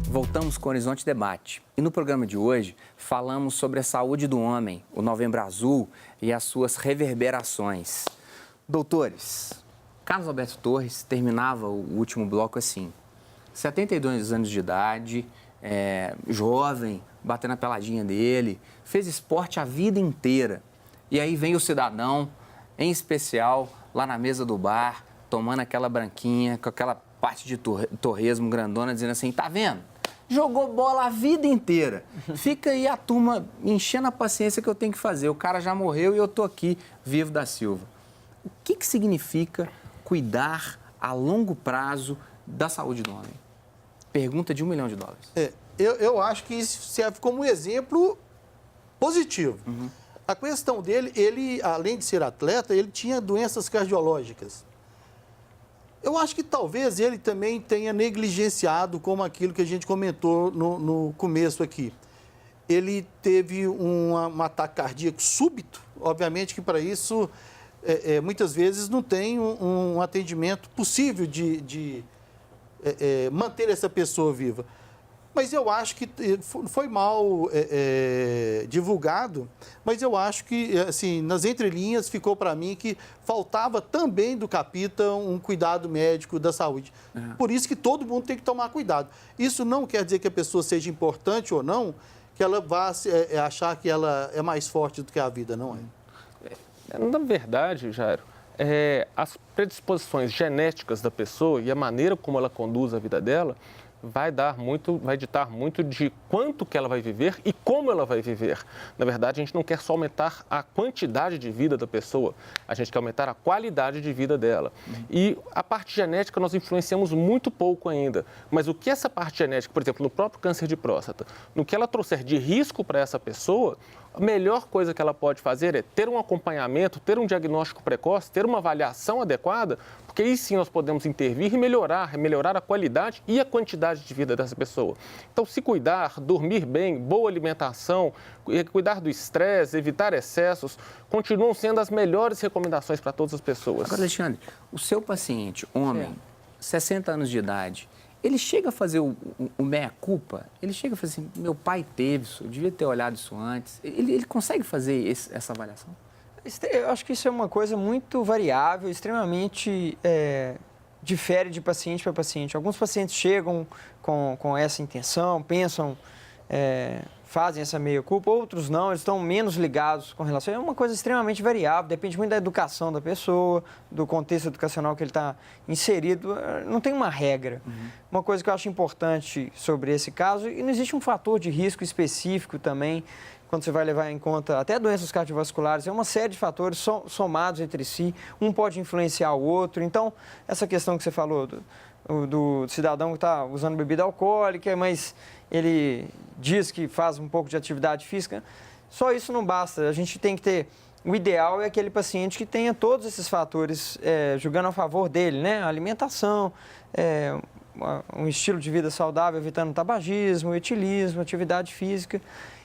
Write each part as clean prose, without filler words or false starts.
Voltamos com o Horizonte Debate. E no programa de hoje, falamos sobre a saúde do homem, o Novembro Azul e as suas reverberações. Doutores, Carlos Alberto Torres terminava o último bloco assim: 72 anos de idade, jovem, batendo a peladinha dele, fez esporte a vida inteira. E aí vem o cidadão, em especial, lá na mesa do bar, tomando aquela branquinha, com aquela parte de torresmo grandona, dizendo assim: tá vendo? Jogou bola a vida inteira. Fica aí a turma enchendo a paciência que eu tenho que fazer. O cara já morreu e eu tô aqui, vivo da Silva. O que significa cuidar a longo prazo da saúde do homem? Pergunta de $1 milhão. Eu acho que isso serve como um exemplo positivo. Uhum. A questão dele, ele, além de ser atleta, ele tinha doenças cardiológicas. Eu acho que talvez ele também tenha negligenciado, como aquilo que a gente comentou no começo aqui. Ele teve um ataque cardíaco súbito, obviamente que para isso, muitas vezes não tem um atendimento possível de manter essa pessoa viva. Mas eu acho que foi mal divulgado, mas eu acho que, assim, nas entrelinhas ficou para mim que faltava também do capitão um cuidado médico da saúde. Uhum. Por isso que todo mundo tem que tomar cuidado. Isso não quer dizer que a pessoa seja importante ou não, que ela vá achar que ela é mais forte do que a vida, não é? Na verdade, Jairo, as predisposições genéticas da pessoa e a maneira como ela conduz a vida dela vai ditar muito de quanto que ela vai viver e como ela vai viver. Na verdade, a gente não quer só aumentar a quantidade de vida da pessoa, a gente quer aumentar a qualidade de vida dela. E a parte genética nós influenciamos muito pouco ainda, mas o que essa parte genética, por exemplo, no próprio câncer de próstata, no que ela trouxer de risco para essa pessoa, a melhor coisa que ela pode fazer é ter um acompanhamento, ter um diagnóstico precoce, ter uma avaliação adequada, porque aí sim nós podemos intervir e melhorar a qualidade e a quantidade de vida dessa pessoa. Então, se cuidar, dormir bem, boa alimentação, cuidar do estresse, evitar excessos, continuam sendo as melhores recomendações para todas as pessoas. Agora, Alexandre, o seu paciente, homem, 60 anos de idade, ele chega a fazer o meia-culpa? Ele chega a fazer assim: meu pai teve isso, eu devia ter olhado isso antes. Ele consegue fazer essa avaliação? Eu acho que isso é uma coisa muito variável, extremamente difere de paciente para paciente. Alguns pacientes chegam com essa intenção, pensam, fazem essa meia-culpa, outros não, eles estão menos ligados com relação. É uma coisa extremamente variável, depende muito da educação da pessoa, do contexto educacional que ele está inserido, não tem uma regra. Uhum. Uma coisa que eu acho importante sobre esse caso, e não existe um fator de risco específico também, quando você vai levar em conta até doenças cardiovasculares, é uma série de fatores somados entre si, um pode influenciar o outro. Então, essa questão que você falou do cidadão que está usando bebida alcoólica, mas ele diz que faz um pouco de atividade física, só isso não basta. A gente tem que ter... O ideal é aquele paciente que tenha todos esses fatores jogando a favor dele, né? A alimentação, um estilo de vida saudável, evitando tabagismo, etilismo, atividade física.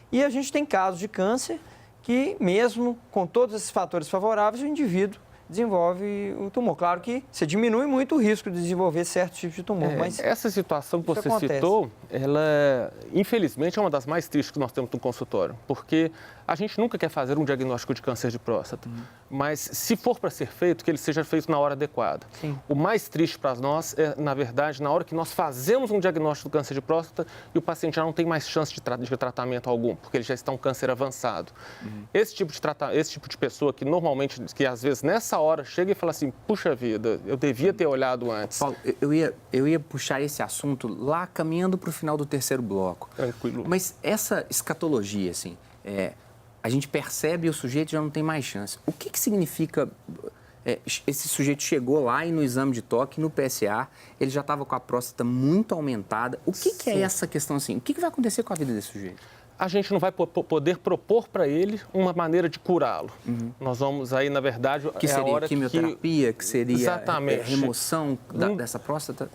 E a gente tem casos de câncer que, mesmo com todos esses fatores favoráveis, o indivíduo desenvolve o tumor. Claro que você diminui muito o risco de desenvolver certos tipos de tumor, mas... Essa situação que você citou, ela, infelizmente, é uma das mais tristes que nós temos no consultório, porque a gente nunca quer fazer um diagnóstico de câncer de próstata, mas se for para ser feito, que ele seja feito na hora adequada. Sim. O mais triste para nós é, na verdade, na hora que nós fazemos um diagnóstico do câncer de próstata e o paciente já não tem mais chance de tratamento algum, porque ele já está um câncer avançado. Esse tipo de pessoa que normalmente, que às vezes nessa hora chega e fala assim: puxa vida, eu devia ter olhado antes. Paulo, eu ia puxar esse assunto lá caminhando para o final do terceiro bloco. Tranquilo. Mas essa escatologia, assim, a gente percebe e o sujeito já não tem mais chance. O que significa... esse sujeito chegou lá e no exame de toque, no PSA, ele já estava com a próstata muito aumentada. O que é essa questão assim? O que vai acontecer com a vida desse sujeito? A gente não vai poder propor para ele uma maneira de curá-lo. Nós vamos aí, na verdade... Que seria a hora quimioterapia, que seria exatamente remoção dessa próstata?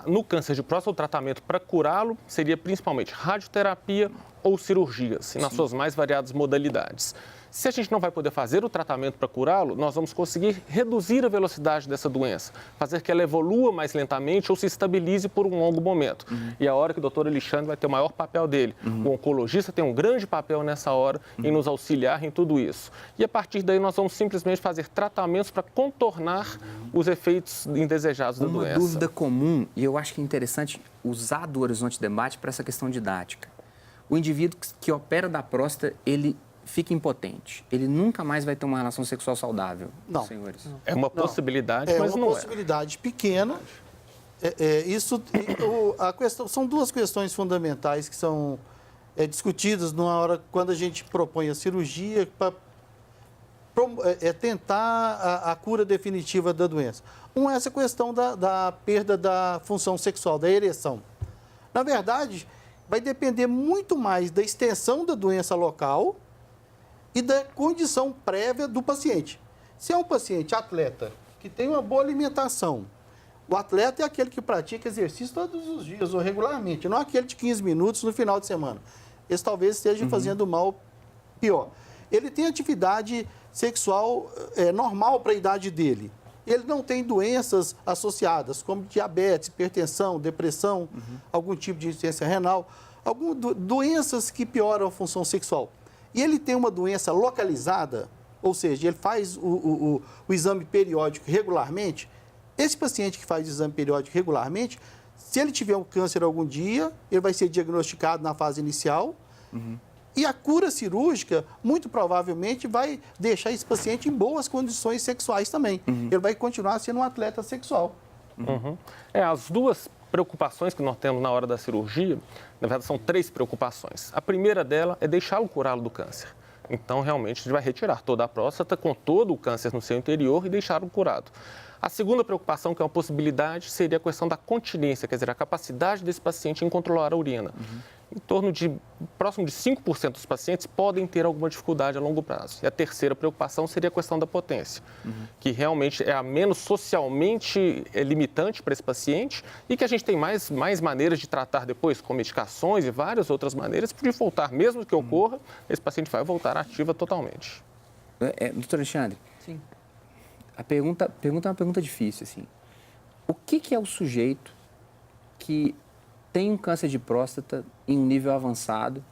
No câncer de próstata, o tratamento para curá-lo seria principalmente radioterapia ou cirurgias, nas suas mais variadas modalidades. Se a gente não vai poder fazer o tratamento para curá-lo, nós vamos conseguir reduzir a velocidade dessa doença, fazer que ela evolua mais lentamente ou se estabilize por um longo momento. E a hora que o doutor Alexandre vai ter o maior papel dele. O oncologista tem um grande papel nessa hora em nos auxiliar em tudo isso. E a partir daí nós vamos simplesmente fazer tratamentos para contornar os efeitos indesejados da doença. Uma dúvida comum, e eu acho que é interessante usar do Horizonte Debate para essa questão didática. O indivíduo que opera da próstata, ele fica impotente. Ele nunca mais vai ter uma relação sexual saudável, Não. senhores. É uma possibilidade, mas não é. É uma possibilidade pequena. São duas questões fundamentais que são discutidas numa hora quando a gente propõe a cirurgia para tentar a cura definitiva da doença. Uma é essa questão da perda da função sexual, da ereção. Na verdade, vai depender muito mais da extensão da doença local e da condição prévia do paciente. Se é um paciente atleta que tem uma boa alimentação, o atleta é aquele que pratica exercício todos os dias ou regularmente, não aquele de 15 minutos no final de semana. Esse talvez esteja fazendo mal pior. Ele tem atividade sexual normal para a idade dele. Ele não tem doenças associadas, como diabetes, hipertensão, depressão, algum tipo de insuficiência renal, doenças que pioram a função sexual. E ele tem uma doença localizada, ou seja, ele faz o exame periódico regularmente. Esse paciente que faz o exame periódico regularmente, se ele tiver um câncer algum dia, ele vai ser diagnosticado na fase inicial. E a cura cirúrgica, muito provavelmente, vai deixar esse paciente em boas condições sexuais também. Ele vai continuar sendo um atleta sexual. As duas preocupações que nós temos na hora da cirurgia, na verdade, são 3 preocupações. A primeira dela é deixá-lo curá-lo do câncer. Então, realmente, a gente vai retirar toda a próstata com todo o câncer no seu interior e deixá-lo curado. A segunda preocupação, que é uma possibilidade, seria a questão da continência, quer dizer, a capacidade desse paciente em controlar a urina. Em torno de, próximo de 5% dos pacientes podem ter alguma dificuldade a longo prazo. E a terceira preocupação seria a questão da potência, que realmente é a menos socialmente limitante para esse paciente e que a gente tem mais maneiras de tratar depois, com medicações e várias outras maneiras, de voltar, mesmo que ocorra, esse paciente vai voltar ativa totalmente. Doutor Alexandre, Sim. a pergunta é uma pergunta difícil, assim. O que é o sujeito que tem um câncer de próstata em um nível avançado,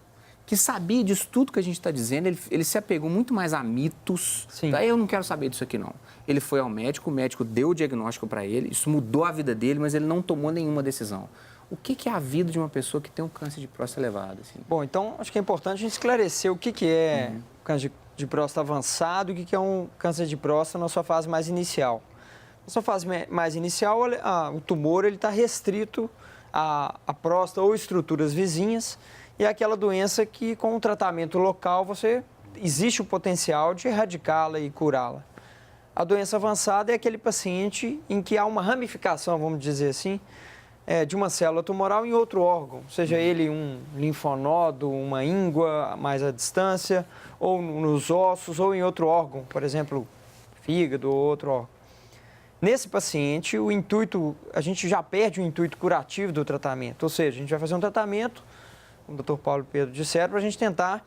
que sabia disso tudo que a gente está dizendo, ele se apegou muito mais a mitos. Sim. Tá? Eu não quero saber disso aqui, não. Ele foi ao médico, o médico deu o diagnóstico para ele, isso mudou a vida dele, mas ele não tomou nenhuma decisão. O que é a vida de uma pessoa que tem um câncer de próstata elevado? Assim? Bom, então acho que é importante a gente esclarecer o que é câncer de próstata avançado e o que é um câncer de próstata na sua fase mais inicial. Na sua fase mais inicial, o tumor está restrito à próstata ou estruturas vizinhas e é aquela doença que, com o tratamento local, existe o potencial de erradicá-la e curá-la. A doença avançada é aquele paciente em que há uma ramificação, vamos dizer assim, de uma célula tumoral em outro órgão, seja ele um linfonodo, uma íngua mais à distância, ou nos ossos, ou em outro órgão, por exemplo, fígado ou outro órgão. Nesse paciente, a gente já perde o intuito curativo do tratamento, ou seja, a gente vai fazer um tratamento, como o Dr. Paulo e Pedro disseram, para a gente tentar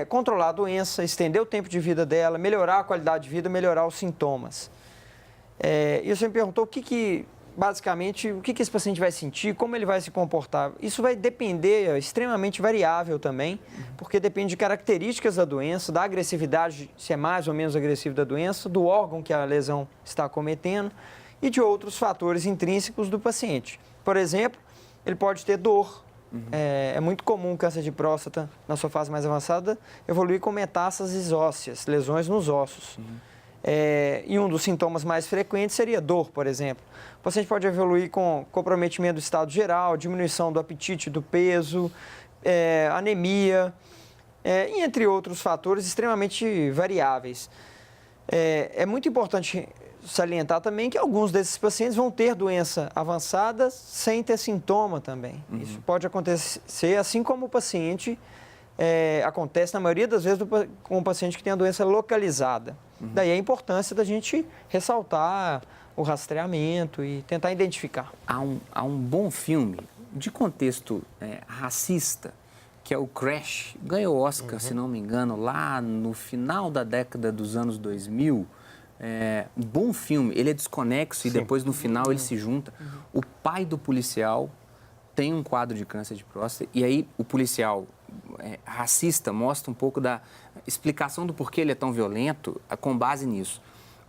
controlar a doença, estender o tempo de vida dela, melhorar a qualidade de vida, melhorar os sintomas. E você me perguntou basicamente, o que esse paciente vai sentir, como ele vai se comportar. Isso vai depender, é extremamente variável também, porque depende de características da doença, da agressividade, se é mais ou menos agressivo da doença, do órgão que a lesão está acometendo e de outros fatores intrínsecos do paciente. Por exemplo, ele pode ter dor. É muito comum o câncer de próstata, na sua fase mais avançada, evoluir com metástases ósseas, lesões nos ossos. E um dos sintomas mais frequentes seria dor, por exemplo. O paciente pode evoluir com comprometimento do estado geral, diminuição do apetite, do peso, anemia, e entre outros fatores extremamente variáveis. É muito importante salientar também que alguns desses pacientes vão ter doença avançada sem ter sintoma também. Isso pode acontecer, assim como o paciente acontece na maioria das vezes com o paciente que tem a doença localizada. Daí a importância da gente ressaltar o rastreamento e tentar identificar. Há um bom filme de contexto racista que é o Crash. Ganhou Oscar, se não me engano, lá no final da década dos anos 2000. Bom filme, ele é desconexo e depois no final ele se junta. O pai do policial tem um quadro de câncer de próstata e aí o policial racista mostra um pouco da explicação do porquê ele é tão violento com base nisso.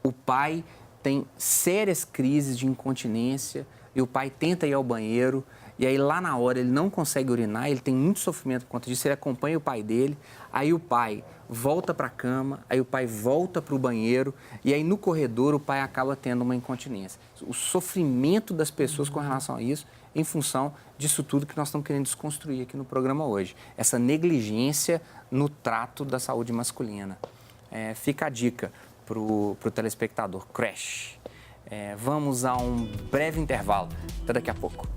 O pai tem sérias crises de incontinência e o pai tenta ir ao banheiro e aí lá na hora ele não consegue urinar, ele tem muito sofrimento por conta disso, ele acompanha o pai dele, aí o pai volta para a cama, aí o pai volta para o banheiro e aí no corredor o pai acaba tendo uma incontinência. O sofrimento das pessoas com relação a isso em função disso tudo que nós estamos querendo desconstruir aqui no programa hoje. Essa negligência no trato da saúde masculina. Fica a dica para o telespectador, Crash. Vamos a um breve intervalo. Até daqui a pouco.